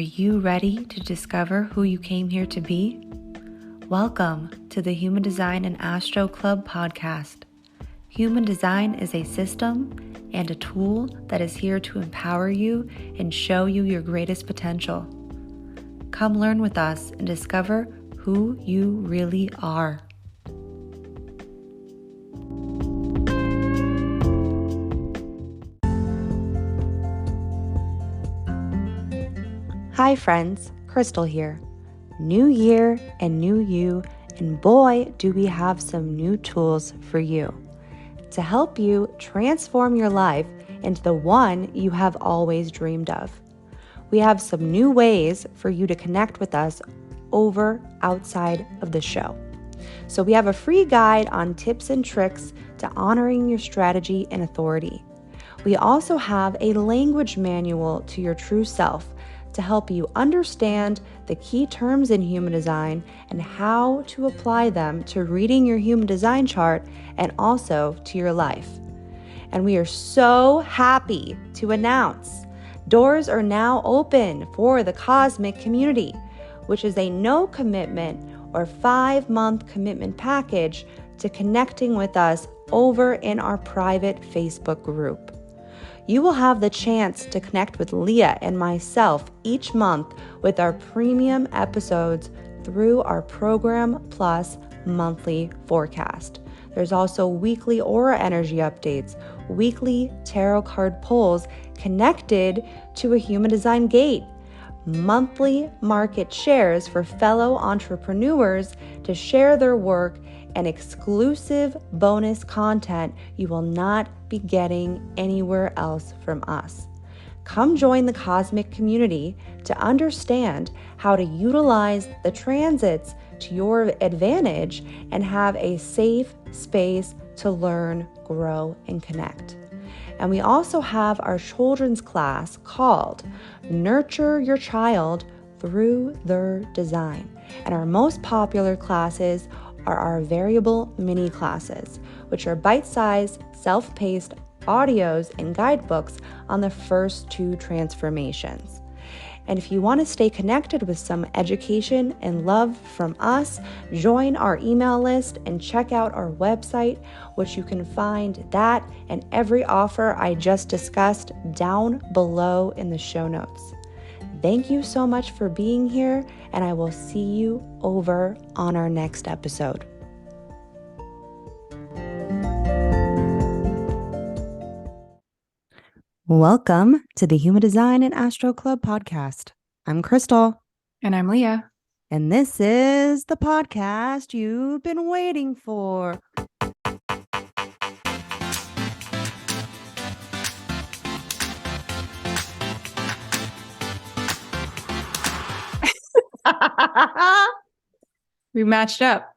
you ready to discover who you came here to be? Welcome to the Human Design and Astro Club podcast. Human Design is a system and a tool that is here to empower you and show you your greatest potential. Come learn with us and discover who you really are. Hi friends, Krystle here. New year and new you, and boy, do we have some new tools for you to help you transform your life into the one you have always dreamed of. We have some new ways for you to connect with us outside of the show. So we have a free guide on tips and tricks to honoring your strategy and authority. We also have a language manual to your true self to help you understand the key terms in human design and how to apply them to reading your human design chart and also to your life. And we are so happy to announce doors are now open for the Cosmic Community, which is a no commitment or 5-month commitment package to connecting with us over in our private Facebook group. You will have the chance to connect with Leah and myself each month with our premium episodes through our Program Plus monthly forecast. There's also weekly aura energy updates, weekly tarot card pulls connected to a human design gate, monthly market shares for fellow entrepreneurs to share their work, and exclusive bonus content you will not be getting anywhere else from us. Come join the Cosmic Community to understand how to utilize the transits to your advantage and have a safe space to learn, grow, and connect. And we also have our children's class called Nurture Your Child Through Their Design. And our most popular classes are our variable mini classes, which are bite-sized, self-paced audios and guidebooks on the first 2 transformations. And if you want to stay connected with some education and love from us, join our email list and check out our website, which you can find that and every offer I just discussed down below in the show notes. Thank you so much for being here, and I will see you over on our next episode. Welcome to the Human Design and Astro Club podcast. I'm Krystle. And I'm Leah. And this is the podcast you've been waiting for. We matched up.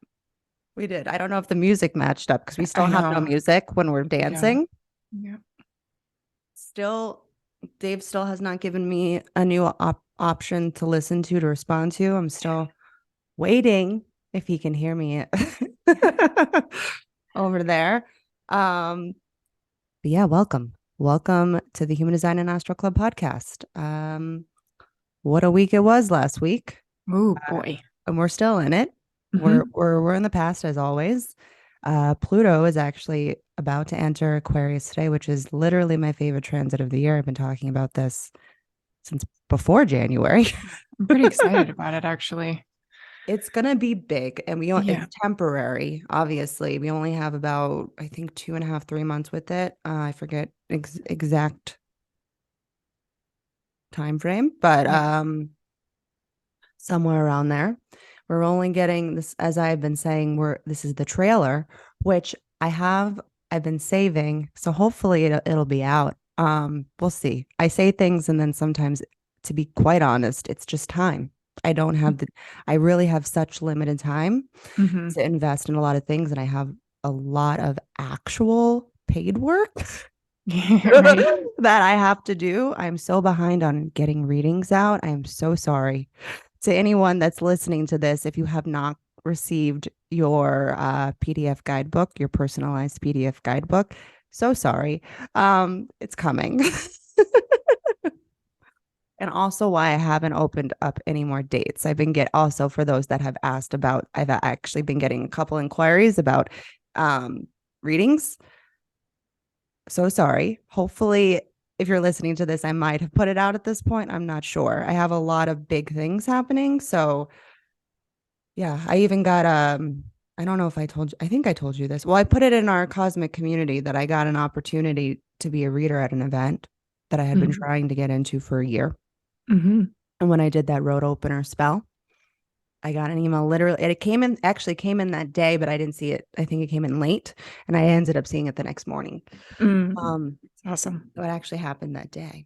We did. I don't know if the music matched up because we still have no music when we're dancing. Yeah. Still, Dave still has not given me a new option to listen to respond to. I'm still waiting if he can hear me over there. But yeah, welcome to the Human Design and Astro Club podcast. What a week it was last week. Oh boy. And we're still in it. Mm-hmm. We're in the past as always. Pluto is actually about to enter Aquarius today, which is literally my favorite transit of the year. I've been talking about this since before January. I'm pretty excited about it, actually. It's gonna be big, and it's temporary. Obviously, we only have about, I think, 2.5, 3 months with it. I forget exact time frame, but somewhere around there. We're only getting this, as I've been saying, this is the trailer, which I've been saving. So hopefully it'll be out. We'll see. I say things and then sometimes, to be quite honest, it's just time. I really have such limited time to invest in a lot of things. And I have a lot of actual paid work that I have to do. I'm so behind on getting readings out. I'm so sorry. To anyone that's listening to this, if you have not received your PDF guidebook, your personalized PDF guidebook, so sorry. It's coming. and also why I haven't opened up any more dates. I've been also for those that have asked about, I've actually been getting a couple inquiries about readings. So sorry. Hopefully, if you're listening to this, I might have put it out at this point. I'm not sure. I have a lot of big things happening. So yeah, I even got I don't know if I told you, I think I told you this. Well, I put it in our cosmic community that I got an opportunity to be a reader at an event that I had been Mm-hmm. trying to get into for a year. Mm-hmm. And when I did that road opener spell, I got an email literally. It actually came in that day, but I didn't see it. I think it came in late and I ended up seeing it the next morning. Mm. Um, Awesome. so it actually happened that day.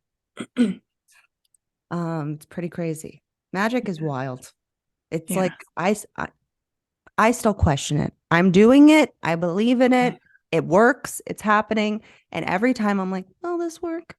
It's pretty crazy. Magic is wild. It's Yeah. like I still question it. I'm doing it. I believe in it. It works. It's happening. And every time I'm like, will this work?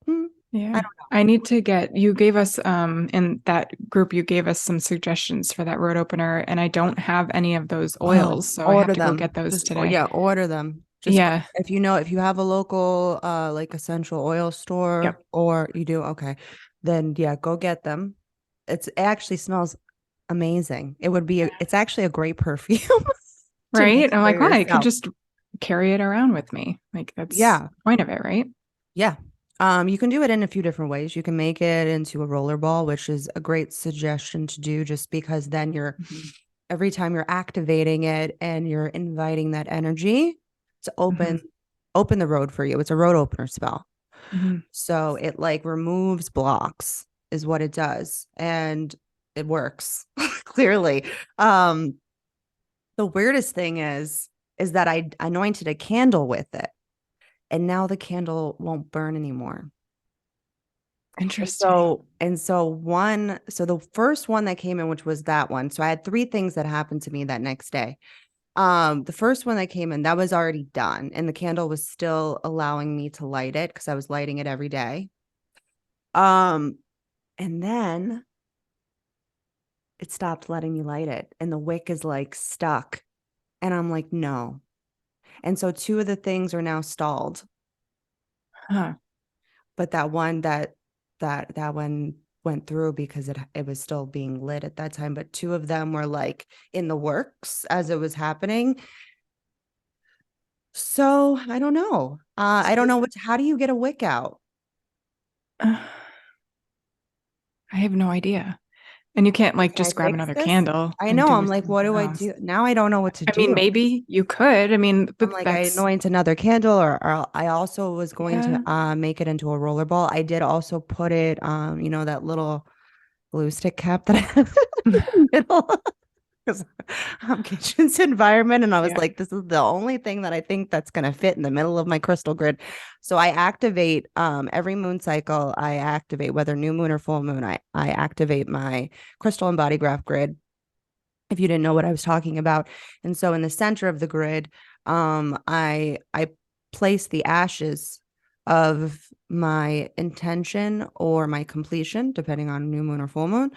I Yeah. don't I need to get, you gave us, in that group, you gave us some suggestions for that road opener, and I don't have any of those know. oils. So I have Order to go them. get those Just today. yeah, order them. Just Yeah. if you know if you have a local like essential oil store Yep. or you do, okay, then yeah, go get them. It actually smells amazing. It's actually a great perfume to make Right. I'm for like, wow, I could yourself. just carry it around with me. Like that's Yeah. the point of it, right? Yeah. You can do it in a few different ways. You can make it into a roller ball, which is a great suggestion to do just because then Mhm. every time you're activating it and you're inviting that energy to Mhm. open the road for you. It's a road opener spell. Mhm. So it like removes blocks is what it does. And it works clearly. Um, the weirdest thing is that I anointed a candle with it and now the candle won't burn anymore. Interesting. So the first one that came in, which was that one. So I had three things that happened to me that next day. The first one that came in, that was already done, and the candle was still allowing me to light it because I was lighting it every day. Um, and then it stopped letting me light it, and the wick is like stuck. And I'm like, no. And so two of the things are now stalled. Huh. But that one went through because it was still being lit at that time, but two of them were like in the works as it was happening. So I don't know. I don't know how do you get a wick out? I have no idea. And you can't like Can I just grab fix another this? candle I and know. do I'm like, what something do I else. do? Now I don't know what to I mean, do. maybe you could. I mean, I'm but like, I that's anoint another candle, or I also was going to yeah. make it into a roller ball. I did also put it, that little glue stick cap that I have in the middle because kitchen's environment. And I was Yeah. like, this is the only thing that I think that's going to fit in the middle of my crystal grid. So I activate every moon cycle. I activate whether new moon or full moon. I activate my crystal and body graph grid. If you didn't know what I was talking about, and so in the center of the grid, I place the ashes of my intention or my completion, depending on new moon or full moon,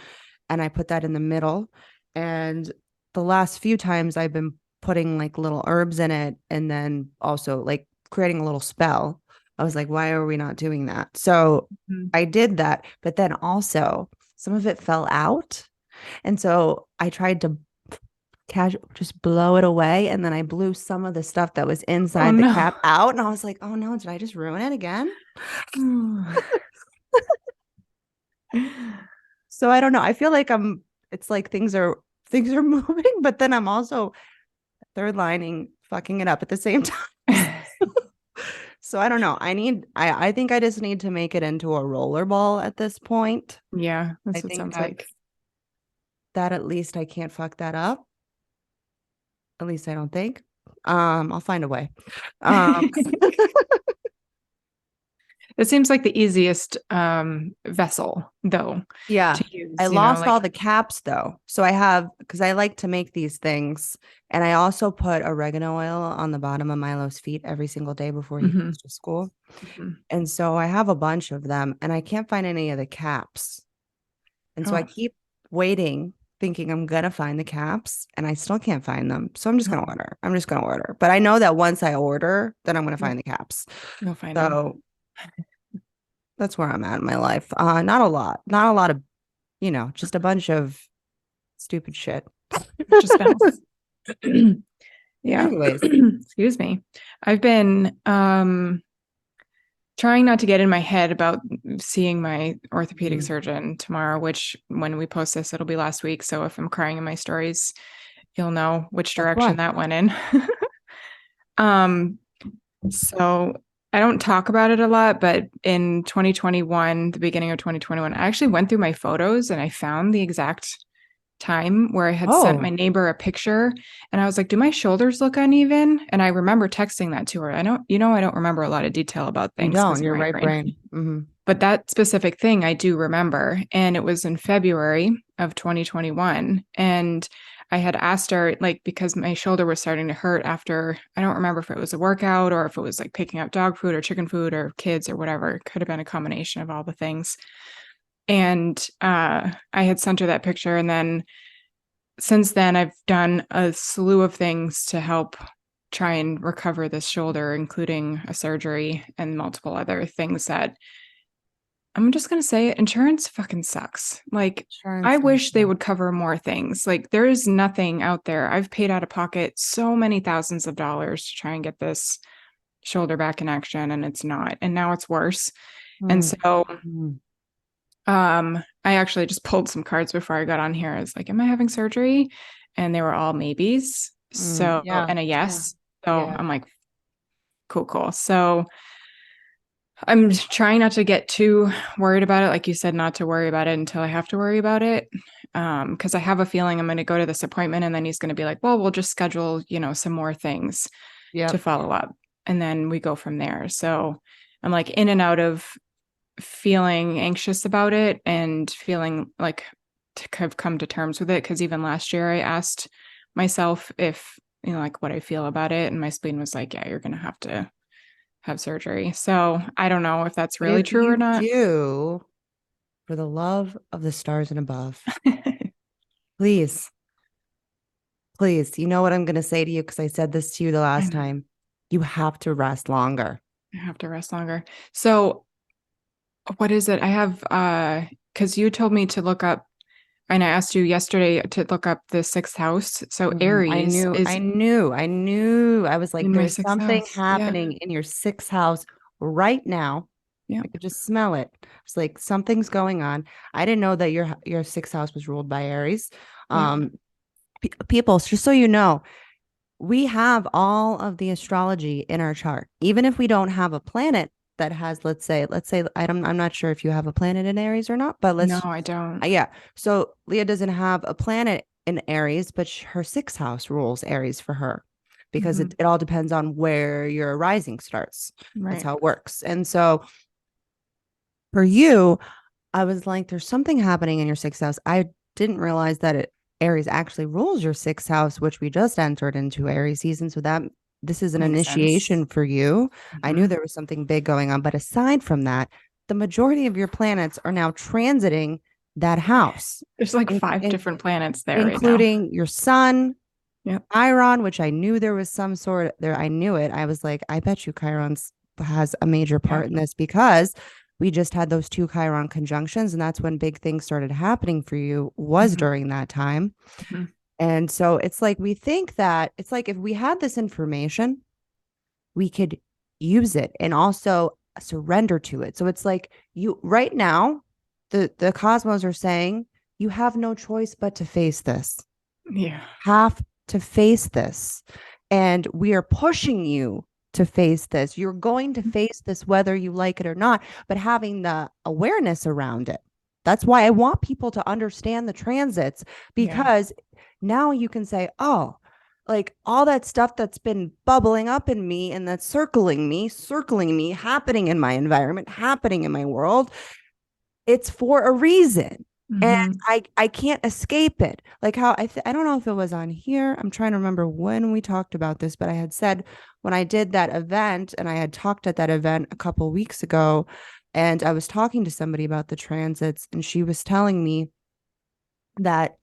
and I put that in the middle. And the last few times I've been putting like little herbs in it and then also like creating a little spell. I was like, why are we not doing that? So Mhm. I did that, but then also some of it fell out. And so I tried to just blow it away. And then I blew some of the stuff that was Oh inside the no. cap out. And I was like, oh no, did I just ruin it again? So I don't know. I feel like it's like things are moving, but then I'm also third lining fucking it up at the same time. So I don't know. I think I just need to make it into a roller ball at this point. Yeah, I that's what it think sounds like. that at least I can't fuck that up. At least I don't think. I'll find a way. Um, It seems like the easiest vessel though yeah. to I use, lost like all the caps though. So I have because I like to make these things. And I also put oregano oil on the bottom of Milo's feet every single day before he mhm, goes to school. mhm. And so I have a bunch of them and I can't find any of the caps. And so I Oh, keep waiting, thinking I'm gonna find the caps, and I still can't find them. So I'm just gonna oh, order. I'm just gonna order. But I know that once I order, then I'm gonna you'll, find the caps. you'll find them. So That's where I'm at in my life. Not a lot. Not a lot of, just a bunch of stupid shit. Just else. Yeah. Anyways. Excuse me. I've been trying not to get in my head about seeing my orthopedic surgeon tomorrow, which when we post this, it'll be last week. So if I'm crying in my stories, you'll know which direction that went in. So I don't talk about it a lot, but in 2021, the beginning of 2021, I actually went through my photos and I found the exact time where I had sent my neighbor a picture and I was like, do my shoulders look uneven? And I remember texting that to her. I don't remember a lot of detail about things. You don't, you're right brain. Mm-hmm. But that specific thing I do remember. And it was in February of 2021. And I had asked her, like, because my shoulder was starting to hurt after, I don't remember if it was a workout or if it was like picking up dog food or chicken food or kids or whatever. It could have been a combination of all the things. And I had sent her that picture. And then since then, I've done a slew of things to help try and recover this shoulder, including a surgery and multiple other things that I'm just going to say it. Insurance fucking sucks. Like, I wish they would cover more things. Like, there is nothing out there. I've paid out of pocket so many thousands of dollars to try and get this shoulder back in action, and it's not. And now it's worse. And so I actually just pulled some cards before I got on here. I was like, am I having surgery? And they were all maybes. So, and a yes. So I'm like, cool. So I'm trying not to get too worried about it. Like you said, not to worry about it until I have to worry about it. Because I have a feeling I'm going to go to this appointment and then he's going to be like, well, we'll just schedule, some more things to follow up. And then we go from there. So I'm like in and out of feeling anxious about it and feeling like to have come to terms with it. Because even last year I asked myself if, like what I feel about it. And my spleen was like, yeah, you're going to have surgery. So I don't know if that's really true or not. Do, for the love of the stars and above, please, you know what I'm going to say to you? Because I said this to you the last time. You have to rest longer. I have to rest longer. So what is it? I have, because you told me to look up, and I asked you yesterday to look up the sixth house. So Aries I knew. I was like, there's something happening in your sixth house right now. Yeah. I could just smell it. It's like something's going on. I didn't know that your sixth house was ruled by Aries. People, just so you know, we have all of the astrology in our chart. Even if we don't have a planet that has, let's say, I'm not sure if you have a planet in Aries or not, but no, I don't. Yeah. So Leah doesn't have a planet in Aries, but her sixth house rules Aries for her because it all depends on where your rising starts. Right. That's how it works. And so for you, I was like, there's something happening in your sixth house. I didn't realize that Aries actually rules your sixth house, which we just entered into Aries season. So that this is an initiation for you. I knew there was something big going on. But aside from that, the majority of your planets are now transiting that house. There's like 5 different planets there, including right now. Your sun, Chiron, which I knew there was some sort of there. I knew it. I was like, I bet you Chiron has a major part in this because we just had those 2 Chiron conjunctions. And that's when big things started happening for you was during that time. And so it's like, we think that it's like, if we had this information, we could use it and also surrender to it. So it's like you right now, the cosmos are saying you have no choice but to face this. Yeah. Have to face this. And we are pushing you to face this. You're going to face this whether you like it or not, but having the awareness around it. That's why I want people to understand the transits, because now you can say, oh, like all that stuff that's been bubbling up in me and that's circling me, happening in my environment, happening in my world, it's for a reason. And I can't escape it. Like how I don't know if it was on here. I'm trying to remember when we talked about this, but I had said when I did that event, and I had talked at that event a couple of weeks ago, and I was talking to somebody about the transits, and she was telling me that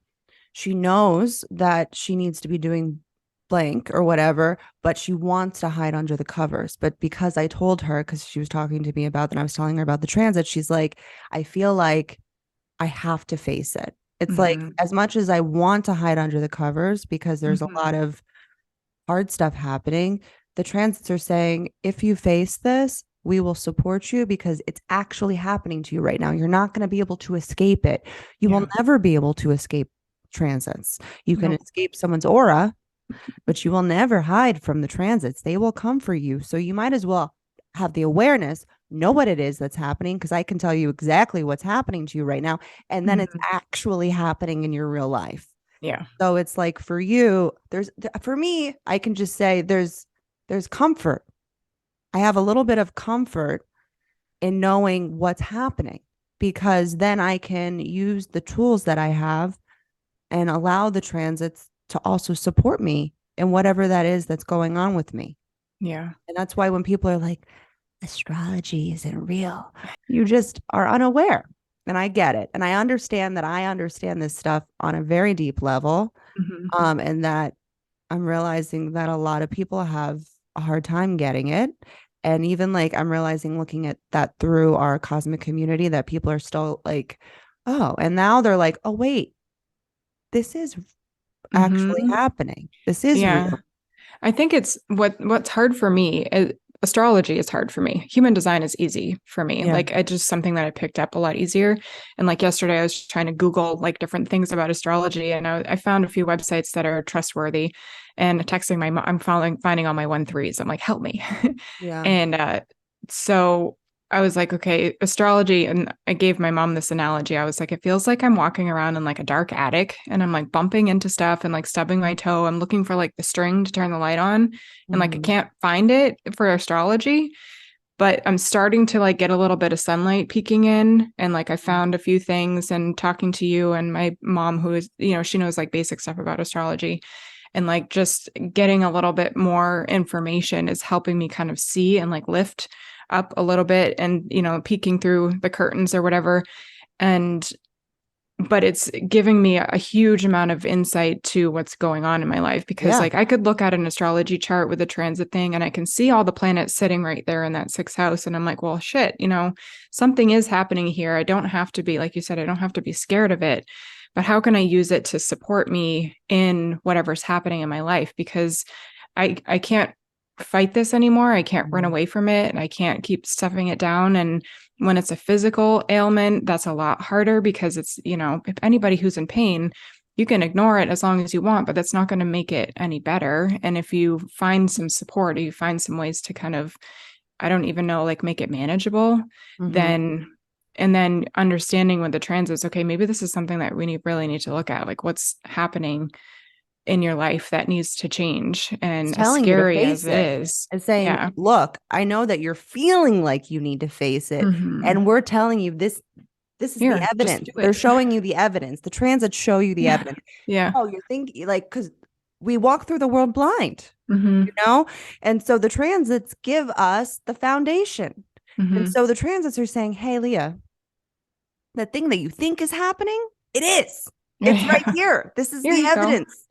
she knows that she needs to be doing blank or whatever, but she wants to hide under the covers. But because I told her, because she was talking to me about that, I was telling her about the transit, she's like, I feel like I have to face it. It's like Mm-hmm. as much as I want to hide under the covers because there's a Mm-hmm. lot of hard stuff happening, the transits are saying, if you face this, we will support you because it's actually happening to you right now. You're not going to be able to escape it. You will Yeah. never be able to escape transits. You can Nope. escape someone's aura, but you will never hide from the transits. They will come for you. So you might as well have the awareness, know what it is that's happening, because I can tell you exactly what's happening to you right now. And then it's Mm-hmm. actually happening in your real life. Yeah. So it's like for you, for me, I can just say there's comfort. I have a little bit of comfort in knowing what's happening because then I can use the tools that I have and allow the transits to also support me in whatever that is that's going on with me. Yeah. And that's why when people are like, astrology isn't real, you just are unaware. And I get it. And I understand that I understand this stuff on a very deep level. Mm-hmm. And that I'm realizing that a lot of people have a hard time getting it. And even like I'm realizing looking at that through our cosmic community that people are still like, oh, and now they're like, oh, wait, this is actually Mm-hmm. happening. This is Yeah. real. I think it's what's hard for me. Astrology is hard for me. Human design is easy for me. Yeah. Like it's just something that I picked up a lot easier. And like yesterday, I was trying to Google like different things about astrology, and I found a few websites that are trustworthy. And texting my mom, I'm finding all my 1-3s. I'm like, help me. Yeah. And so I was like, okay, astrology. And I gave my mom this analogy. I was like, it feels like I'm walking around in like a dark attic and I'm like bumping into stuff and like stubbing my toe. I'm looking for like the string to turn the light on. And like I Mm-hmm. can't find it for astrology, but I'm starting to like get a little bit of sunlight peeking in. And like I found a few things and talking to you and my mom, who is, she knows like basic stuff about astrology. And like just getting a little bit more information is helping me kind of see and like lift up a little bit and, peeking through the curtains or whatever. And but it's giving me a huge amount of insight to what's going on in my life because Yeah. like I could look at an astrology chart with a transit thing and I can see all the planets sitting right there in that sixth house. And I'm like, well, shit, something is happening here. I don't have to be, like you said, I don't have to be scared of it, but how can I use it to support me in whatever's happening in my life? Because I can't fight this anymore. I can't run Mm-hmm. away from it. And I can't keep stuffing it down. And when it's a physical ailment, that's a lot harder because it's, if anybody who's in pain, you can ignore it as long as you want, but that's not going to make it any better. And if you find some support, or you find some ways to kind of, I don't even know, like make it manageable, Mm-hmm. then, and then understanding with the transits, okay, maybe this is something that we really need to look at, like what's happening in your life that needs to change. It's And as telling you to scary as face it it is, and saying, yeah. look, I know that you're feeling like you need to face it. Mm-hmm. And we're telling you this is the Here, just evidence. do They're it. showing you the evidence. The transits show you the Yeah. evidence. Yeah. Oh, you're thinking like, because we walk through the world blind, Mm-hmm. you know? And so the transits give us the foundation. And Mm-hmm. so the transits are saying, hey, Leah, the thing that you think is happening, it is. It's right Yeah. here. This is Here the you go. evidence.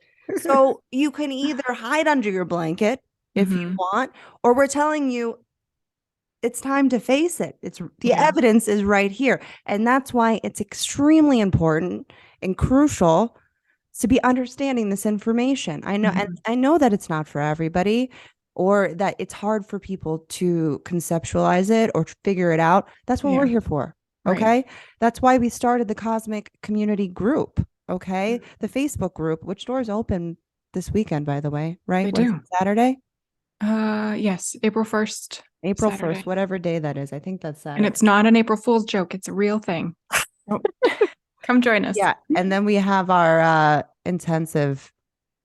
So you can either hide under your blanket if you Mm-hmm. want, or we're telling you it's time to face it. It's the Yeah. evidence is right here. And that's why it's extremely important and crucial to be understanding this information. I know, and Mm-hmm. I know that it's not for everybody or that it's hard for people to conceptualize it or figure it out. That's what we're Yeah. here for. Right. Okay. That's why we started the Cosmic Community Group. Okay. The Facebook group, which doors open this weekend, by the way, right? They Was do. it Saturday? Yes, April 1st, April 1st, Saturday. whatever day that is. I think that's And Saturday. it's not an April Fool's joke. It's a real thing. Oh, come join us. Yeah. And then we have our intensive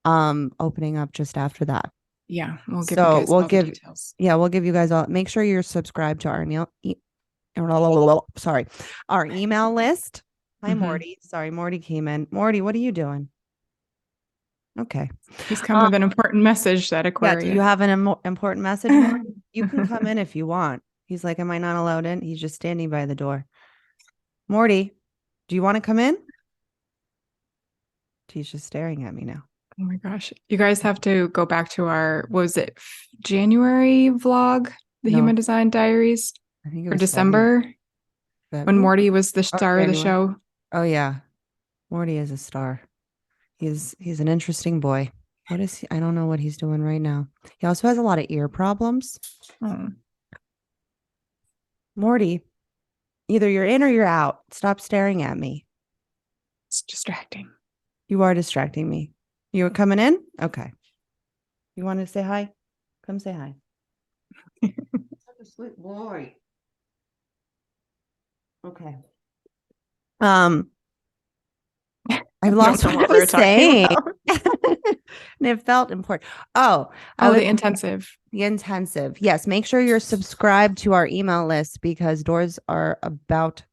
opening up just after that. Yeah, we'll give you So guys all the details. we'll give you guys all, make sure you're subscribed to our sorry, our email list. Hi, Mm-hmm. Morty. Sorry, Morty came in. Morty, what are you doing? Okay. He's come Um, with an important message, that yeah, do you Aquarius. have an important message, Morty? You can come in if you want. He's like, am I not allowed in? He's just standing by the door. Morty, do you want to come in? He's just staring at me now. Oh my gosh. You guys have to go back to our, was it January vlog, the No, Human Design Diaries, I think it or was February. December when February? Morty was the Oh, star of the January. show? Oh yeah. Morty is a star. He's an interesting boy. What is he? I don't know what he's doing right now. He also has a lot of ear problems. Oh, Morty, either you're in or you're out. Stop staring at me. it's distracting. You are distracting me. You were coming in? Okay. You want to say hi? Come say hi. Such a sweet boy. Okay. Um, I've lost Don't know what what I we were was talking saying. about. And it felt important. Oh, I Oh, was the intensive. the intensive. Yes, make sure you're subscribed to our email list because doors are about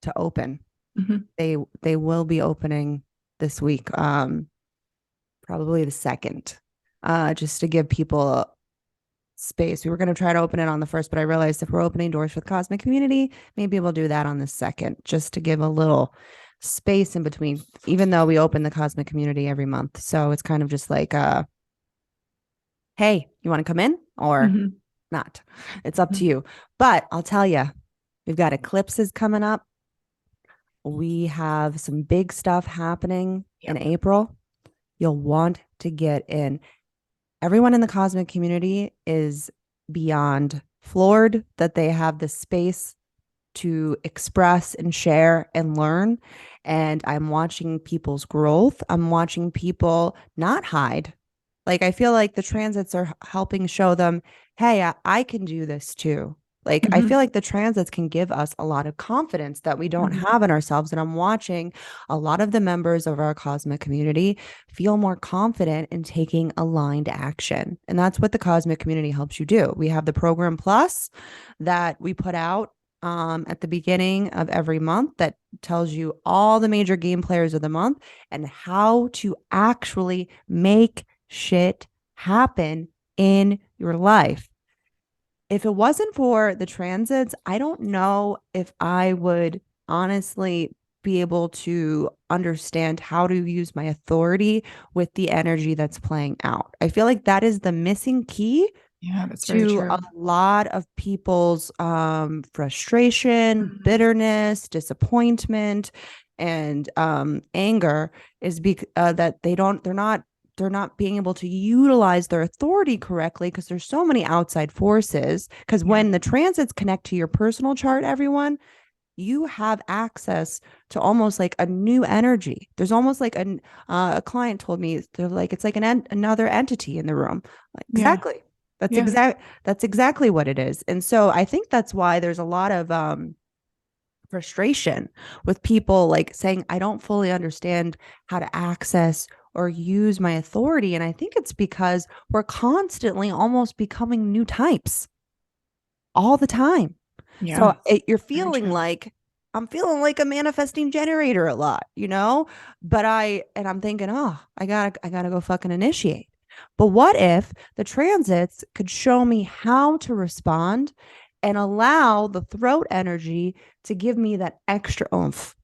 to open. Mm-hmm. They will be opening this week. Probably the second. Just to give people space. We were going to try to open it on the first, but I realized if we're opening doors for the cosmic community, maybe we'll do that on the second, just to give a little space in between, even though we open the cosmic community every month. So it's kind of just like, hey, you want to come in or Mm-hmm. not? It's up to you. But I'll tell you, we've got eclipses coming up. We have some big stuff happening in April. You'll want to get in. Everyone in the cosmic community is beyond floored that they have the space to express and share and learn. And I'm watching people's growth. I'm watching people not hide. Like, I feel like the transits are helping show them, hey, I can do this too. Like, I feel like the transits can give us a lot of confidence that we don't have in ourselves. And I'm watching a lot of the members of our cosmic community feel more confident in taking aligned action. And that's what the cosmic community helps you do. We have the program plus that we put out at the beginning of every month that tells you all the major game players of the month and how to actually make shit happen in your life. If it wasn't for the transits, I don't know if I would honestly be able to understand how to use my authority with the energy that's playing out. I feel like that is the missing key Yeah, that's very to true. a lot of people's frustration, bitterness, disappointment, and anger is that they're not being able to utilize their authority correctly because there's so many outside forces. Because when the transits connect to your personal chart, everyone, you have access to almost like a new energy. There's almost like a client told me they're like it's like another entity in the room. Like, exactly. That's exactly what it is. And so I think that's why there's a lot of frustration with people like saying I don't fully understand how to access or use my authority. And I think it's because we're constantly almost becoming new types all the time. So you're feeling like I'm feeling like a manifesting generator a lot, you know? But I'm thinking, oh, I gotta go fucking initiate. But what if the transits could show me how to respond and allow the throat energy to give me that extra oomph?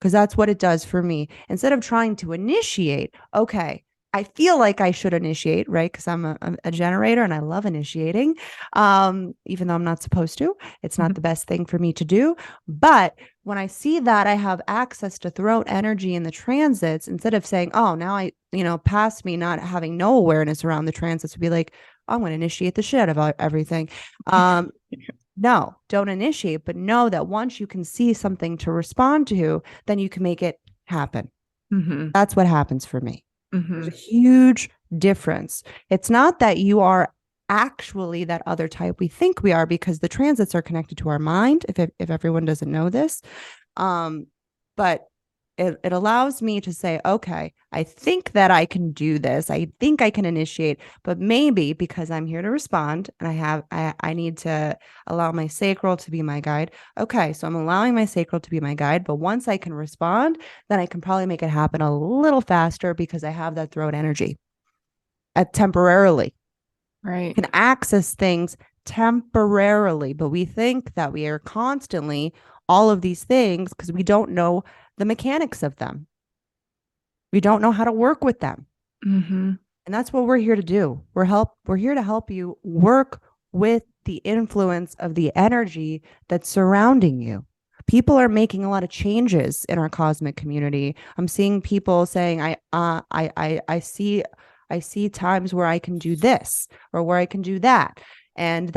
Because that's what it does for me. Instead of trying to initiate, okay, I feel like I should initiate, right? Because I'm a generator and I love initiating, even though I'm not supposed to. It's not the best thing for me to do. But when I see that I have access to throat energy in the transits, instead of saying, oh, now past me not having no awareness around the transits, would be like, oh, I'm going to initiate the shit about everything. No, don't initiate, but know that once you can see something to respond to, then you can make it happen. That's what happens for me. There's a huge difference. It's not that you are actually that other type we think we are because the transits are connected to our mind, if everyone doesn't know this. But it allows me to say, okay, I think that I can do this. I think I can initiate, but maybe because I'm here to respond and I need to allow my sacral to be my guide. Okay, so I'm allowing my sacral to be my guide, but once I can respond, then I can probably make it happen a little faster because I have that throat energy temporarily. Right. Can access things temporarily, but we think that we are constantly all of these things because we don't know the mechanics of them. We don't know how to work with them. Mm-hmm. And that's what we're here to do. We're here to help you work with the influence of the energy that's surrounding you. People are making a lot of changes in our cosmic community. I'm seeing people saying, I see times where I can do this or where I can do that. And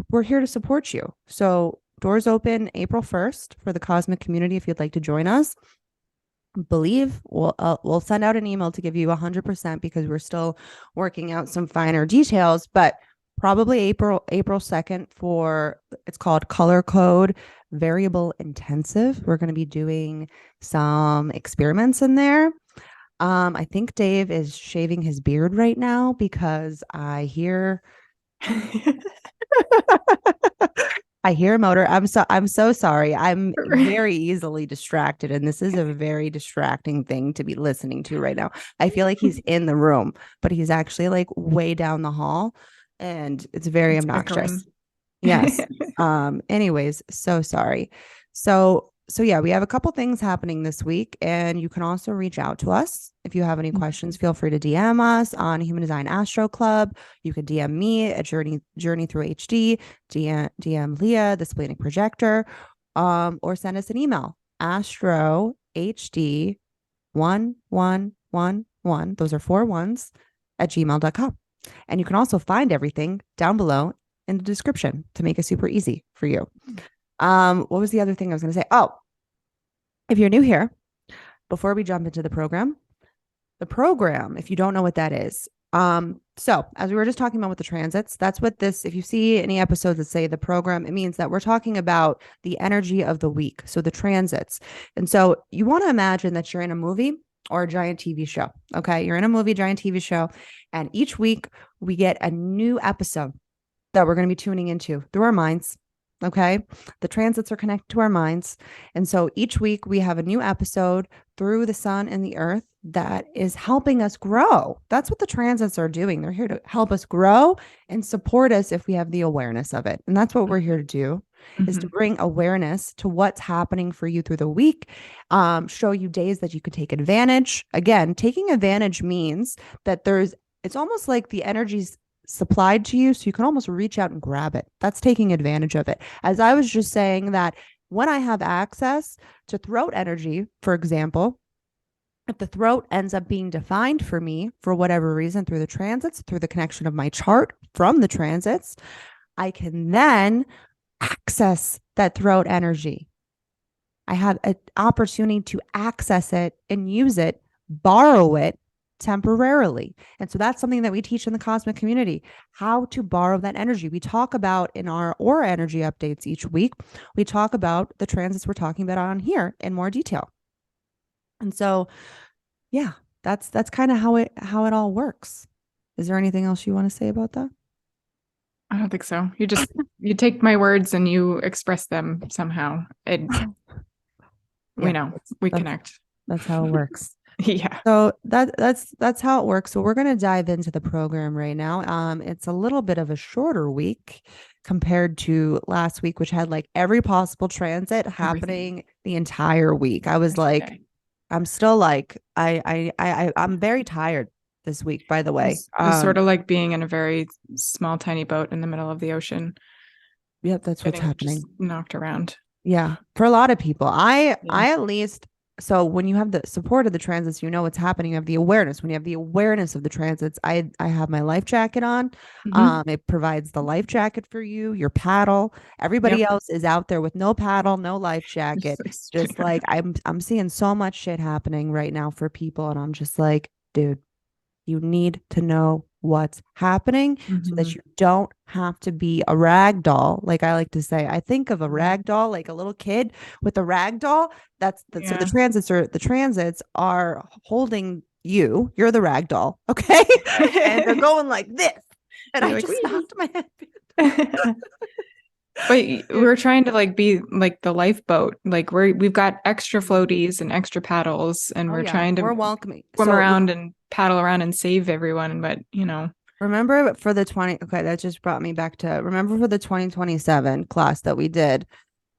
we're here to support you. So doors open April 1st for the cosmic community if you'd like to join us. Believe we'll send out an email to give you 100% because we're still working out some finer details, but probably April 2nd for, it's called Color Code Variable Intensive. We're going to be doing some experiments in there. I think Dave is shaving his beard right now because I hear I hear a motor. I'm so sorry. I'm very easily distracted, and this is a very distracting thing to be listening to right now. I feel like he's in the room, but he's actually like way down the hall, and it's very obnoxious. Yes. Anyways, so sorry. So yeah, we have a couple things happening this week, and you can also reach out to us if you have any questions. Feel free to DM us on Human Design Astro Club. You could DM me at Journey Through HD, DM Leah, the Splenic Projector, or send us an email, astrohd1111. Those are 4 ones at gmail.com. And you can also find everything down below in the description to make it super easy for you. What was the other thing I was going to say? Oh, if you're new here, before we jump into the program, if you don't know what that is. So as we were just talking about with the transits, that's what this, if you see any episodes that say the program, it means that we're talking about the energy of the week. So the transits. And so you want to imagine that you're in a movie or a giant TV show. Okay. You're in a movie, giant TV show. And each week we get a new episode that we're going to be tuning into through our minds. Okay. The transits are connected to our minds. And so each week we have a new episode through the sun and the earth that is helping us grow. That's what the transits are doing. They're here to help us grow and support us if we have the awareness of it. And that's what we're here to do, is to bring awareness to what's happening for you through the week, show you days that you could take advantage. Again, taking advantage means that it's almost like the energy's supplied to you, so you can almost reach out and grab it. That's taking advantage of it. As I was just saying, that when I have access to throat energy, for example, if the throat ends up being defined for me for whatever reason through the transits, through the connection of my chart from the transits, I can then access that throat energy. I have an opportunity to access it and use it, borrow it temporarily. And so that's something that we teach in the cosmic community, how to borrow that energy. We talk about in our aura energy updates each week, we talk about the transits we're talking about on here in more detail. And so, yeah, that's kind of how it all works. Is there anything else you want to say about that? I don't think so. You take my words and you express them somehow. We know we connect. That's how it works. Yeah. So that's how it works. So we're going to dive into the program right now. It's a little bit of a shorter week compared to last week, which had like every possible transit happening the entire week. I was like, I'm still like, I'm very tired this week, by the way. It's sort of like being in a very small, tiny boat in the middle of the ocean. Yep, that's what's happening. Knocked around. Yeah, for a lot of people. I at least, so when you have the support of the transits, you know what's happening. You have the awareness. When you have the awareness of the transits, I have my life jacket on. It provides the life jacket for you, your paddle. Everybody else is out there with no paddle, no life jacket. Just like I'm seeing so much shit happening right now for people, and I'm just like, dude, you need to know what's happening so that you don't have to be a rag doll. Like I like to say, I think of a rag doll like a little kid with a rag doll. So the transits are holding you. You're the rag doll, okay? And they're going like this. And I just knocked my head. But we're trying to like be like the lifeboat. Like we've got extra floaties and extra paddles, and we're trying to swim around and paddle around and save everyone. But remember for the that just brought me back to remember for the 2027 class that we did,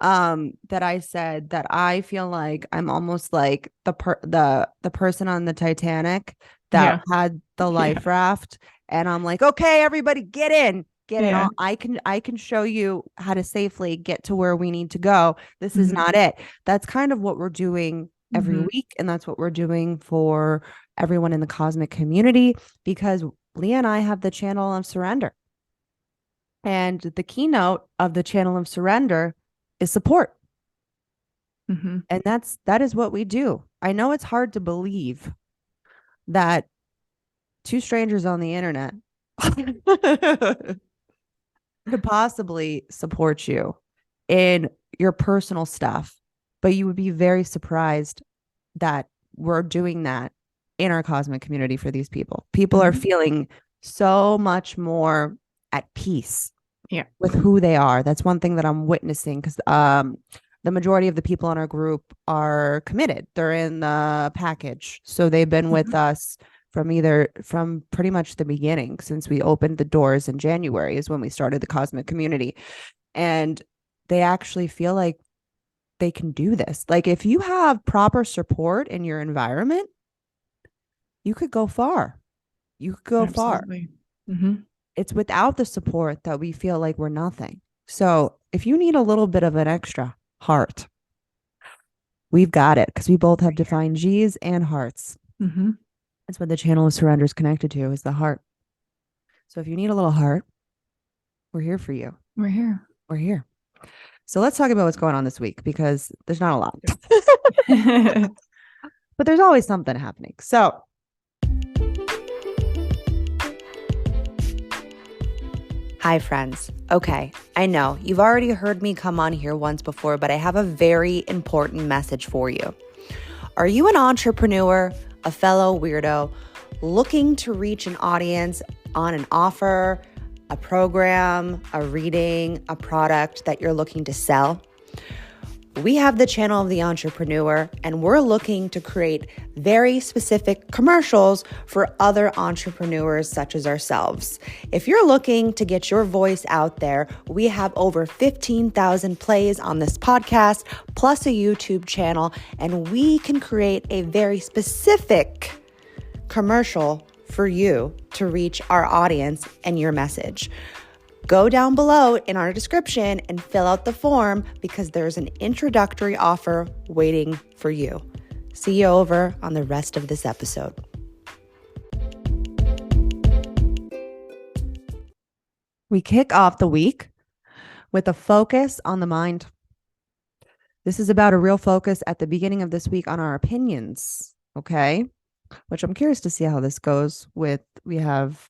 that I said that I feel like I'm almost like the person on the Titanic that had the life raft. And I'm like, okay, everybody get in. I can show you how to safely get to where we need to go. This is not it. That's kind of what we're doing every week. And that's what we're doing for everyone in the cosmic community, because Leah and I have the channel of surrender. And the keynote of the channel of surrender is support. And that is what we do. I know it's hard to believe that two strangers on the internet could possibly support you in your personal stuff, but you would be very surprised that we're doing that in our cosmic community for these people. People are feeling so much more at peace with who they are. That's one thing that I'm witnessing, because the majority of the people in our group are committed. They're in the package. So they've been with us from pretty much the beginning, since we opened the doors in January is when we started the cosmic community. And they actually feel like they can do this. Like, if you have proper support in your environment, you could go far. You could go far. It's without the support that we feel like we're nothing. So if you need a little bit of an extra heart, we've got it, because we both have defined G's and hearts. That's what the channel of surrender is connected to, is the heart. So if you need a little heart, we're here for you. We're here. So let's talk about what's going on this week, because there's not a lot, but there's always something happening. So hi, friends. Okay, I know you've already heard me come on here once before, but I have a very important message for you. Are you an entrepreneur, a fellow weirdo, looking to reach an audience on an offer, a program, a reading, a product that you're looking to sell? We have the channel of the entrepreneur, and we're looking to create very specific commercials for other entrepreneurs such as ourselves. If you're looking to get your voice out there, we have over 15,000 plays on this podcast, plus a YouTube channel, and we can create a very specific commercial for you to reach our audience and your message. Go down below in our description and fill out the form, because there's an introductory offer waiting for you. See you over on the rest of this episode. we kick off the week with a focus on the mind. This is about a real focus at the beginning of this week on our opinions. Okay. Which I'm curious to see how this goes with. We have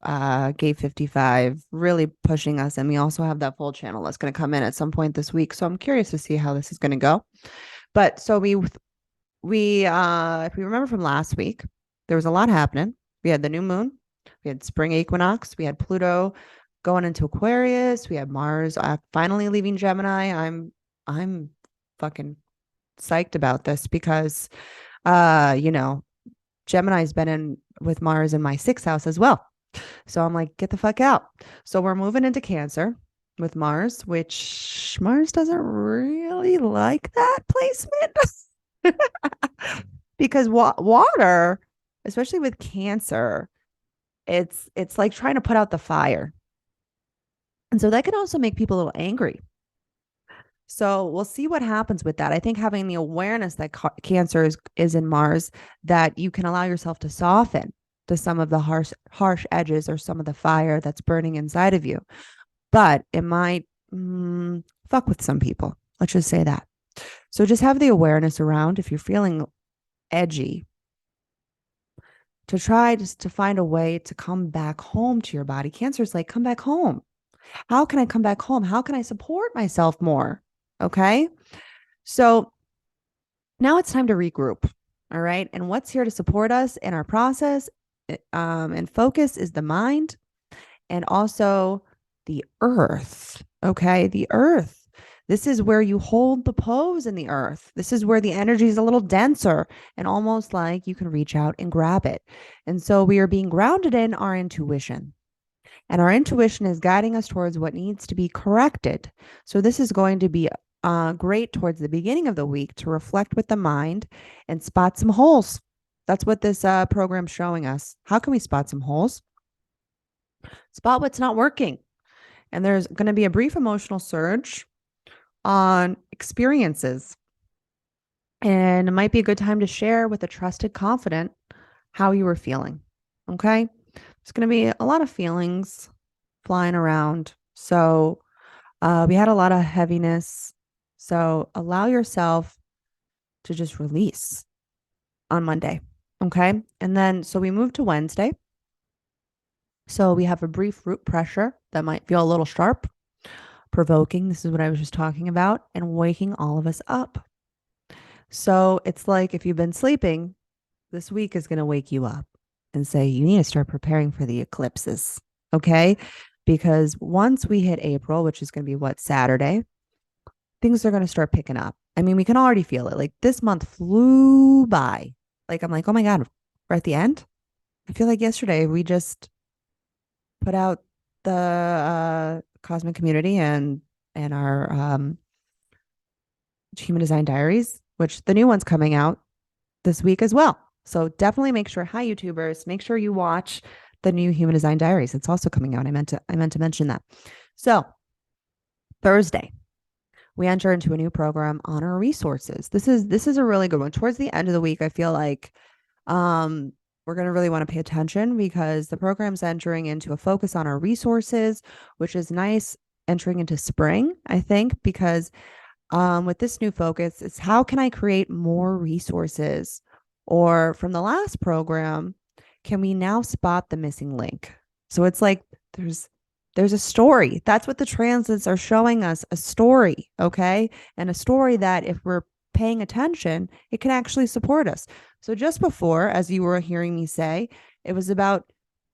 Gate 55 really pushing us, and we also have that full channel that's going to come in at some point this week. So I'm curious to see how this is going to go. But so we if we remember from last week, there was a lot happening. We had the new moon, we had spring equinox, we had Pluto going into Aquarius, we had Mars finally leaving Gemini. I'm fucking psyched about this because Gemini's been in with Mars in my 6th house as well. So I'm like, get the fuck out. So we're moving into Cancer with Mars, which Mars doesn't really like that placement because water, especially with Cancer, it's like trying to put out the fire. And so that can also make people a little angry. So we'll see what happens with that. I think having the awareness that Cancer is in Mars, that you can allow yourself to soften to some of the harsh edges or some of the fire that's burning inside of you. But it might fuck with some people. Let's just say that. So just have the awareness around, if you're feeling edgy, to try just to find a way to come back home to your body. Cancer is like, come back home. How can I come back home? How can I support myself more? Okay. So now it's time to regroup. All right. And what's here to support us in our process and focus is the mind and also the earth. Okay. The earth. This is where you hold the pose in the earth. This is where the energy is a little denser and almost like you can reach out and grab it. And so we are being grounded in our intuition. And our intuition is guiding us towards what needs to be corrected. So this is going to be great towards the beginning of the week to reflect with the mind and spot some holes. That's what this program's showing us. How can we spot some holes? Spot what's not working. And there's going to be a brief emotional surge on experiences. And it might be a good time to share with a trusted confidant how you were feeling. Okay. There's going to be a lot of feelings flying around. So we had a lot of heaviness. So allow yourself to just release on Monday. Okay. And then, so we move to Wednesday. So we have a brief root pressure that might feel a little sharp, provoking. This is what I was just talking about, and waking all of us up. So it's like if you've been sleeping, this week is going to wake you up and say, you need to start preparing for the eclipses. Okay. Because once we hit April, which is going to be what, Saturday, things are going to start picking up. I mean, we can already feel it. Like this month flew by. Like, I'm like, oh my God, we're at the end. I feel like yesterday we just put out the Cosmic Community and our Human Design Diaries, which the new one's coming out this week as well. So definitely make sure, hi YouTubers, make sure you watch the new Human Design Diaries. It's also coming out. I meant to mention that. So Thursday, we enter into a new program on our resources. This is a really good one. Towards the end of the week, I feel like we're going to really want to pay attention because the program's entering into a focus on our resources, which is nice entering into spring, I think, because with this new focus, it's how can I create more resources? Or from the last program, can we now spot the missing link? So it's like there's a story. That's what the transits are showing us, a story, okay? And a story that if we're paying attention, it can actually support us. So just before, as you were hearing me say, it was about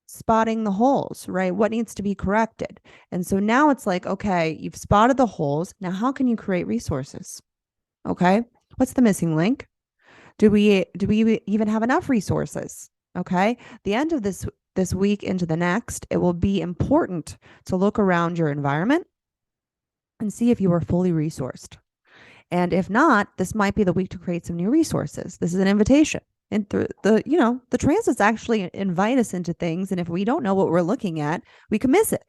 spotting the holes, right? What needs to be corrected? And so now it's like, okay, you've spotted the holes. Now, how can you create resources? Okay. What's the missing link? Do we even have enough resources? Okay. The end of this week into the next, it will be important to look around your environment and see if you are fully resourced. And if not, this might be the week to create some new resources. This is an invitation. And the transits actually invite us into things. And if we don't know what we're looking at, we can miss it.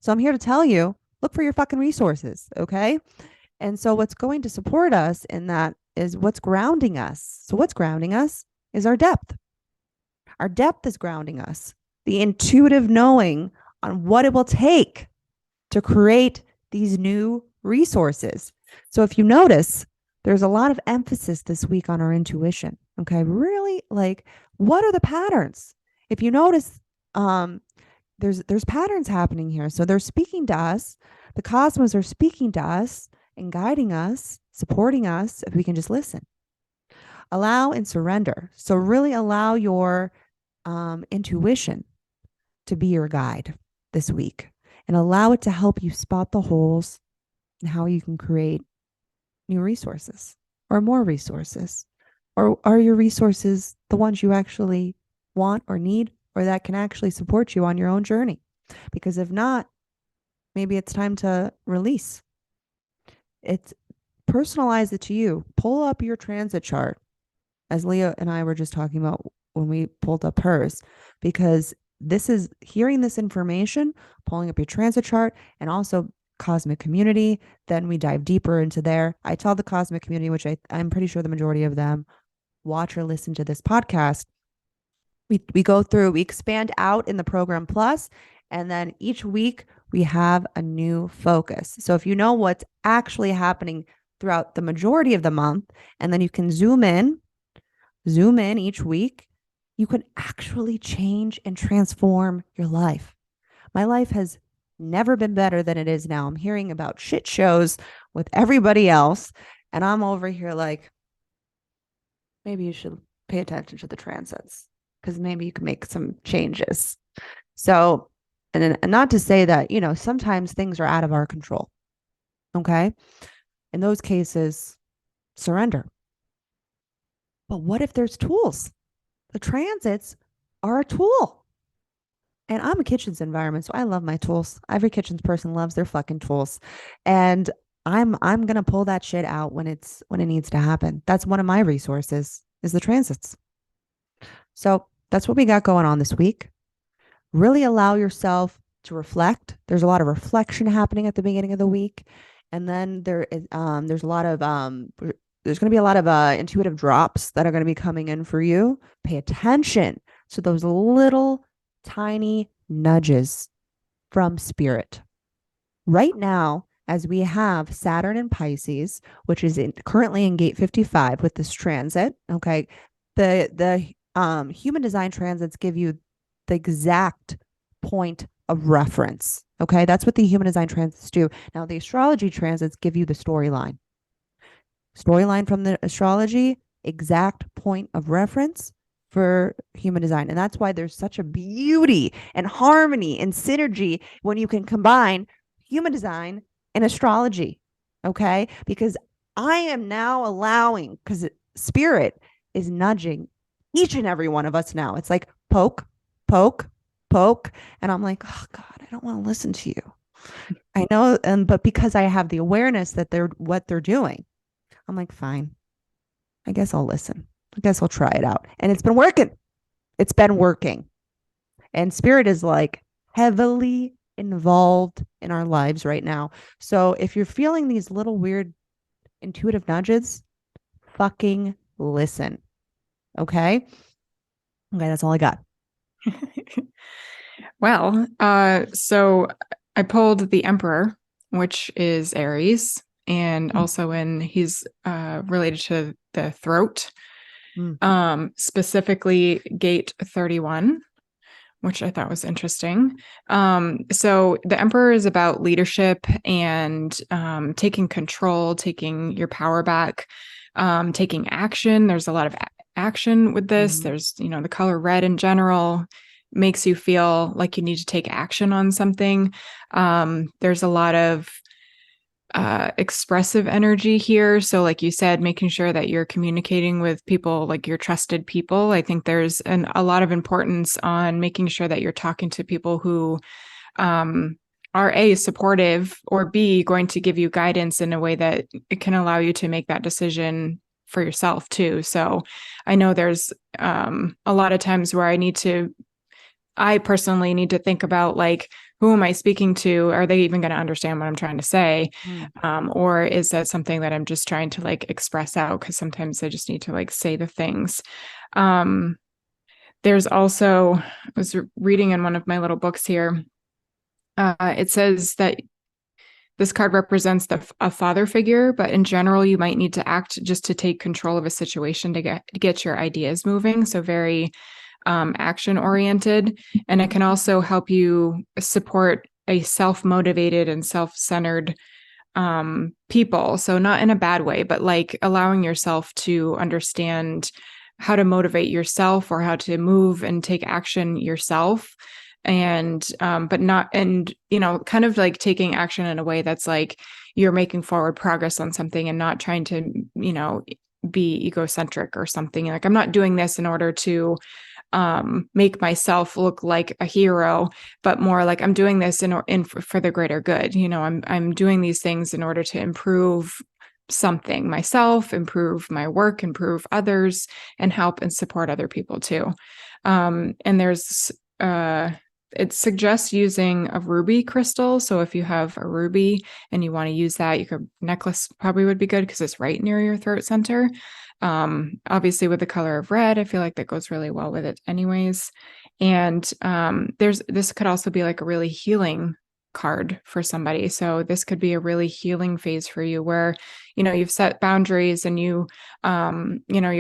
So I'm here to tell you, look for your fucking resources. Okay. And so what's going to support us in that is what's grounding us. So what's grounding us is our depth. Our depth is grounding us. The intuitive knowing on what it will take to create these new resources. So if you notice, there's a lot of emphasis this week on our intuition. Okay. Really, like, what are the patterns? If you notice, there's patterns happening here. So they're speaking to us. The cosmos are speaking to us and guiding us, supporting us, if we can just listen. Allow and surrender. So really allow your intuition to be your guide this week and allow it to help you spot the holes and how you can create new resources or more resources. Or are your resources the ones you actually want or need or that can actually support you on your own journey? Because if not, maybe it's time to release. It's personalize it to you. Pull up your transit chart, as Leah and I were just talking about when we pulled up hers, because this is hearing this information, pulling up your transit chart, and also Cosmic Community. Then we dive deeper into there. I tell the Cosmic Community, which I'm pretty sure the majority of them watch or listen to this podcast. We go through, we expand out in the program plus, and then each week we have a new focus. So if you know what's actually happening throughout the majority of the month, and then you can zoom in each week, you can actually change and transform your life. My life has never been better than it is now. I'm hearing about shit shows with everybody else, and I'm over here like, maybe you should pay attention to the transits because maybe you can make some changes. So, and not to say that, sometimes things are out of our control. Okay. In those cases, surrender. But what if there's tools? The transits are a tool. And I'm a kitchens environment, so I love my tools. Every kitchens person loves their fucking tools. And I'm gonna pull that shit out when it needs to happen. That's one of my resources, is the transits. So that's what we got going on this week. Really allow yourself to reflect. There's a lot of reflection happening at the beginning of the week. And then there's a lot of there's going to be a lot of intuitive drops that are going to be coming in for you. Pay attention to those little tiny nudges from spirit. Right now, as we have Saturn in Pisces, which is currently in gate 55 with this transit, okay, the human design transits give you the exact point of reference. Okay, that's what the human design transits do. Now, the astrology transits give you the storyline. Storyline from the astrology, exact point of reference for human design. And that's why there's such a beauty and harmony and synergy when you can combine human design and astrology. Okay, because I am now allowing, because spirit is nudging each and every one of us now. It's like poke, poke, poke. And I'm like, oh God, I don't want to listen to you. I know, but because I have the awareness that they're what they're doing, I'm like, fine. I guess I'll listen. I guess I'll try it out. And it's been working. It's been working. And spirit is like heavily involved in our lives right now. So if you're feeling these little weird intuitive nudges, fucking listen. Okay? Okay, that's all I got. Well, so I pulled the Emperor, which is Aries, and also he's related to the throat, specifically gate 31, which I thought was interesting. So the Emperor is about leadership and taking control, taking your power back, taking action. There's a lot of action with this. There's, the color red in general makes you feel like you need to take action on something. There's a lot of expressive energy here. So like you said, making sure that you're communicating with people, like your trusted people. I think there's a lot of importance on making sure that you're talking to people who are A, supportive, or B, going to give you guidance in a way that it can allow you to make that decision for yourself too. So I know there's a lot of times where I personally need to think about, like, who am I speaking to? Are they even going to understand what I'm trying to say? Or is that something that I'm just trying to like express out? Because sometimes I just need to like say the things. There's also, I was reading in one of my little books here. It says that this card represents a father figure, but in general, you might need to act just to take control of a situation to get your ideas moving. So very action oriented. And it can also help you support a self-motivated and self-centered people. So not in a bad way, but like allowing yourself to understand how to motivate yourself or how to move and take action yourself. And, but not, and, kind of like taking action in a way that's like you're making forward progress on something and not trying to, be egocentric or something. Like, I'm not doing this in order to make myself look like a hero, but more like I'm doing this for the greater good. I'm doing these things in order to improve something myself, improve my work, improve others, and help and support other people too. And there's it suggests using a ruby crystal. So if you have a ruby and you want to use that, necklace probably would be good because it's right near your throat center. Obviously with the color of red, I feel like that goes really well with it anyways. And this could also be like a really healing card for somebody. So this could be a really healing phase for you where, you've set boundaries and you're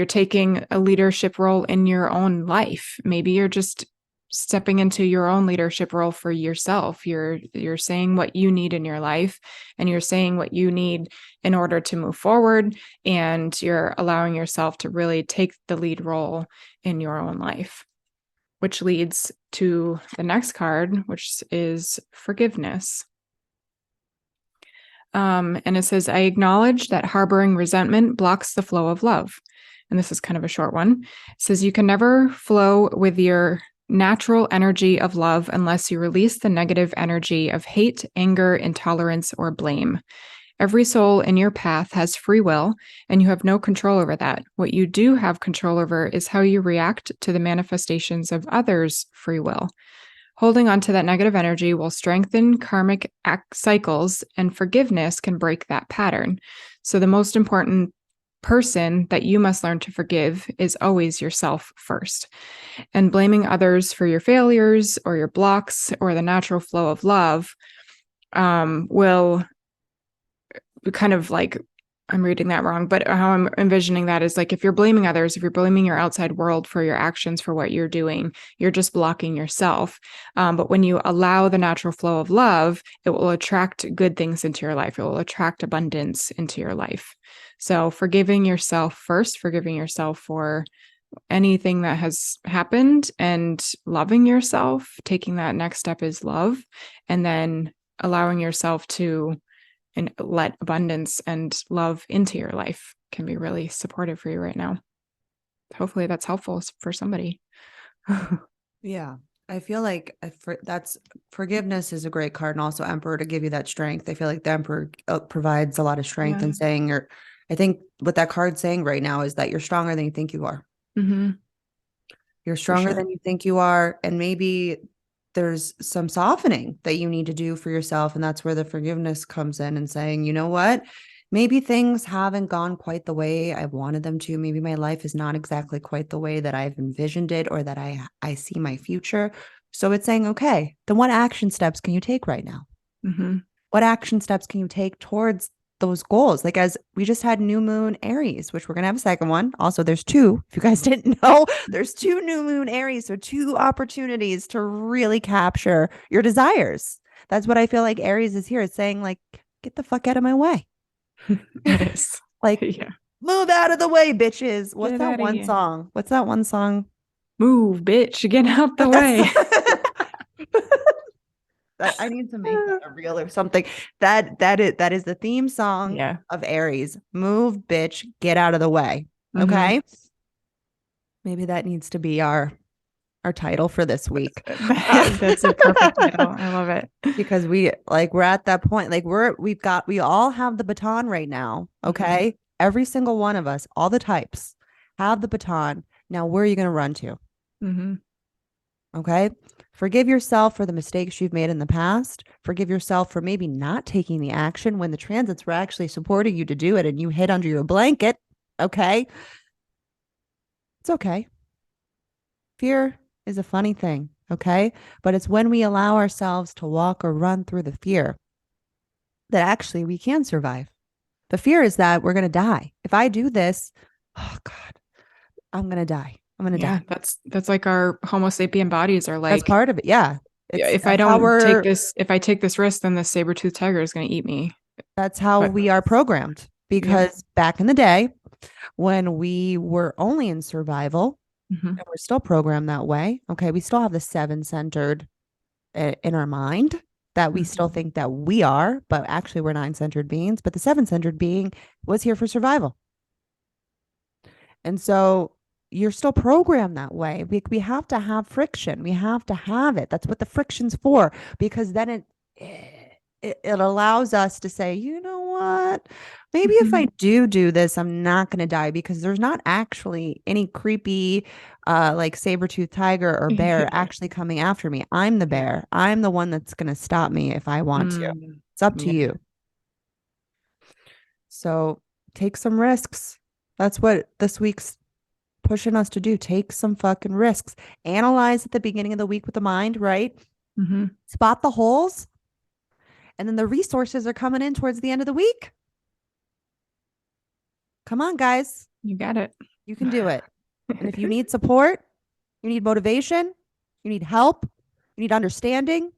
taking a leadership role in your own life. Maybe you're just stepping into your own leadership role for yourself. You're saying what you need in your life, and you're saying what you need in order to move forward, and you're allowing yourself to really take the lead role in your own life, which leads to the next card, which is forgiveness. And it says, I acknowledge that harboring resentment blocks the flow of love. And this is kind of a short one. It says, you can never flow with your natural energy of love unless you release the negative energy of hate, anger, intolerance, or blame. Every soul in your path has free will, and you have no control over that. What you do have control over is how you react to the manifestations of others' free will. Holding on to that negative energy will strengthen karmic cycles, and forgiveness can break that pattern. So the most important person that you must learn to forgive is always yourself first. And blaming others for your failures or your blocks or the natural flow of love will kind of like, I'm reading that wrong, but how I'm envisioning that is like, if you're blaming others, if you're blaming your outside world for your actions, for what you're doing, you're just blocking yourself. But when you allow the natural flow of love, it will attract good things into your life. It will attract abundance into your life. So forgiving yourself first, forgiving yourself for anything that has happened, and loving yourself, taking that next step is love, and then allowing yourself to and let abundance and love into your life can be really supportive for you right now. Hopefully that's helpful for somebody. Yeah. I feel like that's forgiveness is a great card, and also Emperor to give you that strength. I feel like the Emperor provides a lot of strength in saying, or I think what that card's saying right now is that you're stronger than you think you are. Mm-hmm. You're stronger than you think you are. And maybe there's some softening that you need to do for yourself. And that's where the forgiveness comes in, and saying, you know what? Maybe things haven't gone quite the way I wanted them to. Maybe my life is not exactly quite the way that I've envisioned it, or that I see my future. So it's saying, okay, then what action steps can you take right now? Mm-hmm. What action steps can you take towards those goals? Like, as we just had new moon Aries, which we're going to have a second one. Also, there's two, if you guys didn't know, there's two new moon Aries. So two opportunities to really capture your desires. That's what I feel like Aries is here. It's saying, like, get the fuck out of my way. It is. Like, yeah. Move out of the way, bitches. What's Get that one here. song? What's that one song? Move, bitch, get out the way. I need to make that a reel or something. That is the theme song of Aries. Move, bitch, get out of the way. Okay. Mm-hmm. Maybe that needs to be our title for this week. That's a perfect title. I love it. Because we're at that point. Like we all have the baton right now. Okay. Mm-hmm. Every single one of us, all the types have the baton. Now, where are you going to run to? Mm-hmm. Okay. Forgive yourself for the mistakes you've made in the past. Forgive yourself for maybe not taking the action when the transits were actually supporting you to do it and you hid under your blanket. Okay. It's okay. Fear is a funny thing. Okay. But it's when we allow ourselves to walk or run through the fear that actually we can survive. The fear is that we're going to die. If I do this, oh God, I'm going to die. I'm going to die. That's like our Homo sapien bodies are like. That's part of it. Yeah. If I don't take this, if I take this risk, then the saber-toothed tiger is going to eat me. That's how we are programmed. Because back in the day, when we were only in survival, and we're still programmed that way. Okay. We still have the 7-centered in our mind that we still think that we are, but actually we're 9-centered beings. But the 7-centered being was here for survival. And so you're still programmed that way. We have to have friction. We have to have it. That's what the friction's for, because then it allows us to say, you know what, maybe if I do this, I'm not going to die, because there's not actually any creepy like saber-toothed tiger or bear actually coming after me. I'm the bear. I'm the one that's going to stop me if I want to. It's up to you. So take some risks. That's what this week's pushing us to do. Take some fucking risks. Analyze at the beginning of the week with the mind, right? Spot the holes. And then the resources are coming in towards the end of the week. Come on, guys. You got it. You can do it. And if you need support, you need motivation, you need help, you need understanding,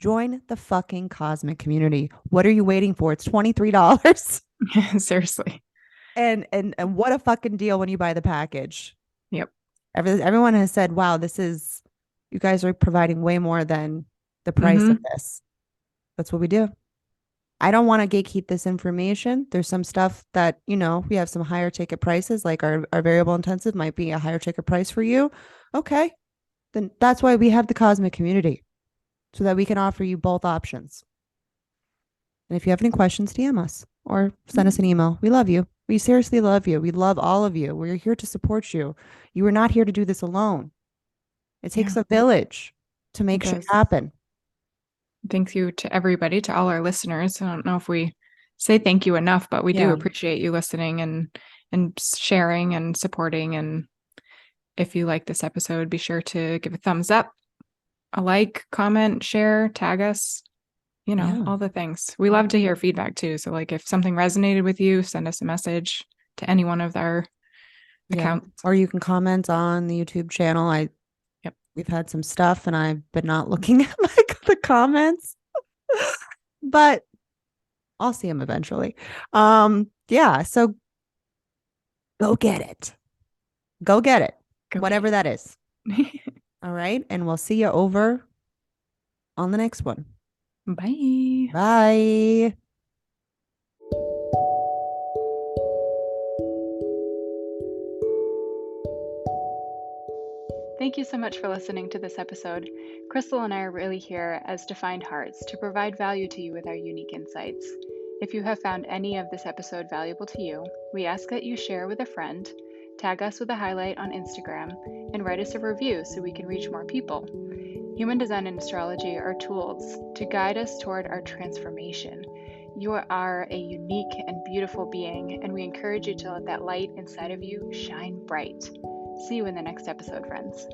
join the fucking cosmic community. What are you waiting for? It's $23. Seriously. And what a fucking deal when you buy the package. Yep. Everyone has said, wow, you guys are providing way more than the price of this. That's what we do. I don't want to gatekeep this information. There's some stuff that, we have some higher ticket prices, like our variable intensive might be a higher ticket price for you. Okay. Then that's why we have the cosmic community, so that we can offer you both options. And if you have any questions, DM us or send us an email. We love you. We seriously love you. We love all of you. We're here to support you. You are not here to do this alone. It takes Yeah, a village to it make shit does. happen. Thank you to everybody, to all our listeners. I don't know if we say thank you enough, but we do Yeah. appreciate you listening and sharing and supporting. And if you like this episode, be sure to give a thumbs up, a like, comment, share, tag us, Yeah. all the things. We love to hear feedback too. So like if something resonated with you, send us a message to any one of our Yeah. accounts. Or you can comment on the YouTube channel. Yep. We've had some stuff and I've been not looking at the comments, but I'll see them eventually. Yeah. So go get it. Go get it. Go Whatever get that is. it. All right. And we'll see you over on the next one. Bye. Bye. Thank you so much for listening to this episode. Krystle and I are really here as defined hearts to provide value to you with our unique insights. If you have found any of this episode valuable to you, we ask that you share with a friend, tag us with a highlight on Instagram, and write us a review so we can reach more people. Human design and astrology are tools to guide us toward our transformation. You are a unique and beautiful being, and we encourage you to let that light inside of you shine bright. See you in the next episode, friends.